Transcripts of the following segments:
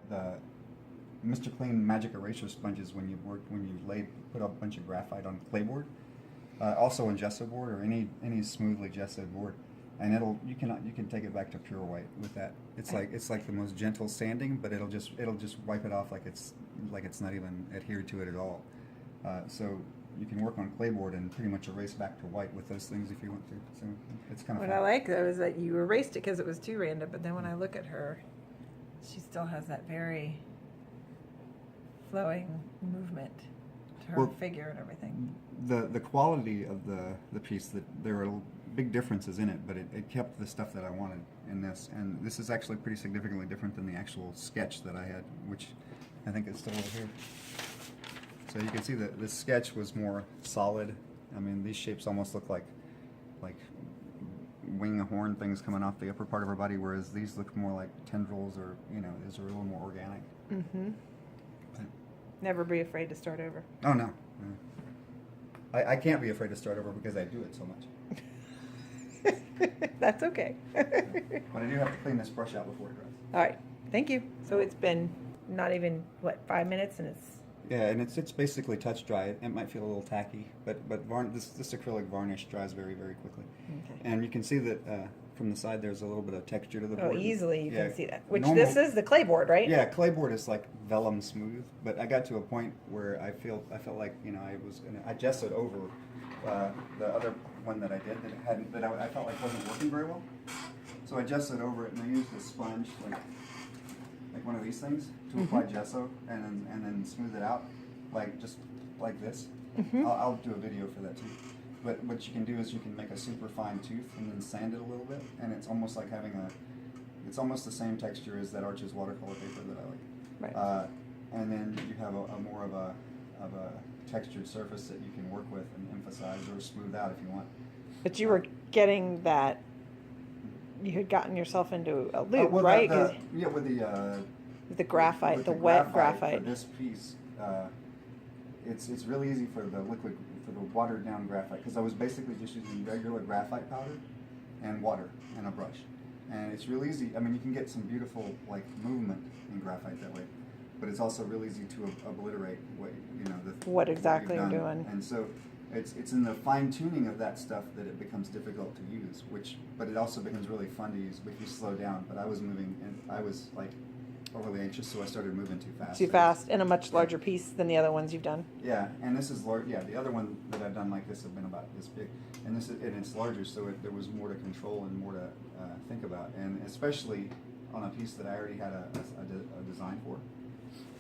the Mr. Clean Magic Eraser sponges when you put a bunch of graphite on clayboard, also on gesso board or any smoothly gessoed board, and you can take it back to pure white with that. It's like the most gentle sanding, but it'll just wipe it off like it's not even adhered to it at all. So you can work on clayboard and pretty much erase back to white with those things if you want to. So it's kind of What fun. I like though is that you erased it because it was too random, but then when I look at her, she still has that very flowing movement to her figure and everything. The quality of the piece, that there are big differences in it, but it kept the stuff that I wanted in this, and this is actually pretty significantly different than the actual sketch that I had, which I think is still over here. So you can see that this sketch was more solid. I mean, these shapes almost look like wing horn things coming off the upper part of her body, whereas these look more like tendrils, or these are a little more organic. Mm-hmm. But, Never be afraid to start over. oh no. I can't be afraid to start over because I do it so much. That's okay. But I do have to clean this brush out before it dries. All right, thank you. So it's been not even, 5 minutes, and it's... Yeah, and it's basically touch dry. It might feel a little tacky, but this acrylic varnish dries very, very quickly. Okay. And you can see that from the side there's a little bit of texture to the Oh, board. easily you Yeah, can see that. Which normal- this is the clay board, right? Yeah, clayboard is like vellum smooth, but I got to a point where I felt like I gessoed over the other one that I did that I felt like wasn't working very well. So I gessoed over it, and I used a sponge like one of these things to apply gesso and then smooth it out just like this. I'll do a video for that too. But what you can do is you can make a super fine tooth and then sand it a little bit, and it's almost like it's almost the same texture as that Arches watercolor paper that I like. Right. And then you have a more of a textured surface that you can work with and emphasize or smooth out if you want. But you were getting that, you had gotten yourself into a loop, Well, right? with The graphite, with the wet graphite. For this piece, it's really easy for the watered down graphite, because I was basically just using regular graphite powder and water and a brush, and it's real easy. I mean, you can get some beautiful movement in graphite that way, but it's also real easy to obliterate What exactly you've you're done. doing. And so it's in the fine tuning of that stuff that it becomes difficult to use. But it also becomes really fun to use if you slow down. But I was moving, and I was like overly anxious, so I started moving too fast. Too fast, and a much larger piece than the other ones you've done. Yeah, and this is large. Yeah, the other one that I've done like this have been about this big, and it's larger, so there was more to control and more to think about, and especially on a piece that I already had a design for.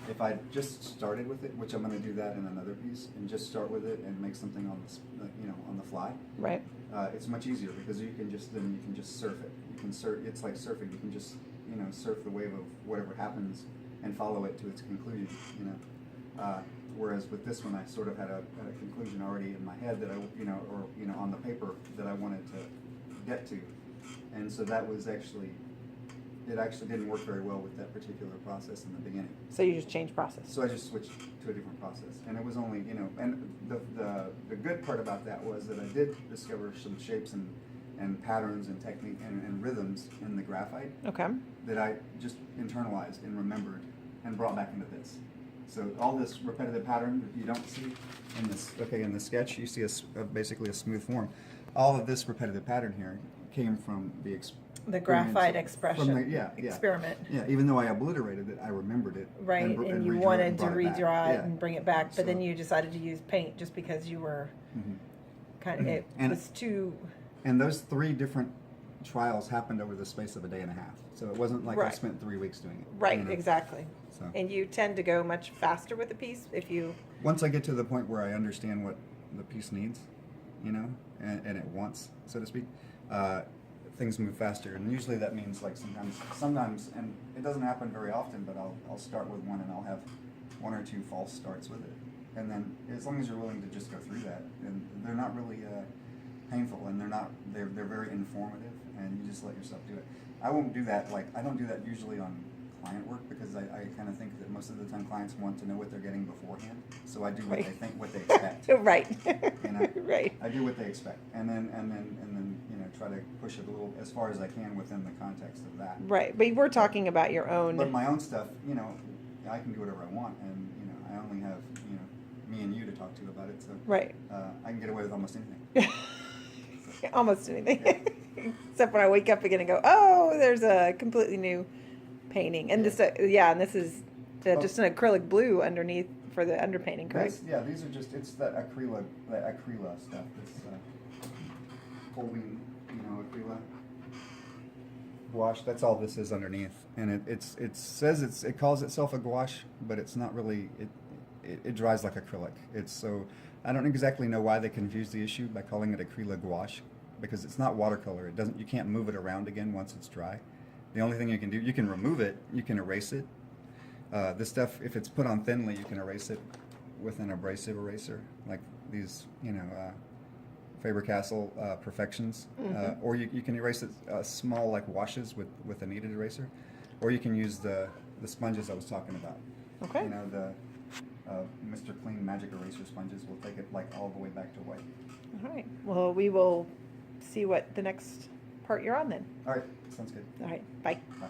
If I just started with it, which I'm going to do that in another piece, and just start with it and make something on the fly. Right. It's much easier because you can just surf it. You can surf. It's like surfing. You can just surf the wave of whatever happens and follow it to its conclusion. Whereas with this one, I sort of had a conclusion already in my head that on the paper that I wanted to get to, and so that was actually. It actually didn't work very well with that particular process in the beginning. So you just changed process. So I just switched to a different process, and it was only and the good part about that was that I did discover some shapes and patterns and technique and rhythms in the graphite. Okay. That I just internalized and remembered and brought back into this. So all this repetitive pattern that you don't see in the sketch, you see basically a smooth form. All of this repetitive pattern here came from the graphite expression experiment. Yeah, even though I obliterated it, I remembered it. Right, and you wanted to redraw it and bring it back, but So, then you decided to use paint just because you were kind of, it was too... And those 3 different trials happened over the space of a day and a half. So it wasn't like I Right. spent 3 weeks doing it. Right, exactly. So And you tend to go much faster with a piece if you... once I get to the point where I understand what the piece needs, and it wants, so to speak, things move faster, and usually that means like sometimes, and it doesn't happen very often, but I'll start with one and I'll have 1 or 2 false starts with it, and then as long as you're willing to just go through that, and they're not really painful, and they're very informative, and you just let yourself do it. I won't do that, I don't do that usually on client work, because I kind of think that most of the time clients want to know what they're getting beforehand, so I do what they expect. Right. Right. Right. I do what they expect, and then try to push it a little as far as I can within the context of that. Right, but we're talking about your own. But my own stuff, you know, I can do whatever I want, and you know, I only have, you know, me and you to talk to about it, so Right. I can get away with almost anything. Almost anything. Yeah. Except when I wake up again and go, oh, there's a completely new painting. And Yeah. this, and this is just an acrylic blue underneath for the underpainting, correct? Yeah, these are just, it's that acryla stuff. It's folding, you know, acryla gouache. That's all this is underneath, and it says it calls itself a gouache, but it's not really. It dries like acrylic. It's so I don't exactly know why they confused the issue by calling it acryla gouache, because it's not watercolor. It doesn't. You can't move it around again once it's dry. The only thing you can do, you can remove it. You can erase it. This stuff, if it's put on thinly, you can erase it with an abrasive eraser, like these, you know, Faber-Castell Perfections, or you can erase it small like washes with a kneaded eraser, or you can use the sponges I was talking about. Okay. You know, the Mr. Clean Magic Eraser sponges will take it like all the way back to white. All right. Well, we will see what the next part you're on then. All right, sounds good. All right. Bye. Bye.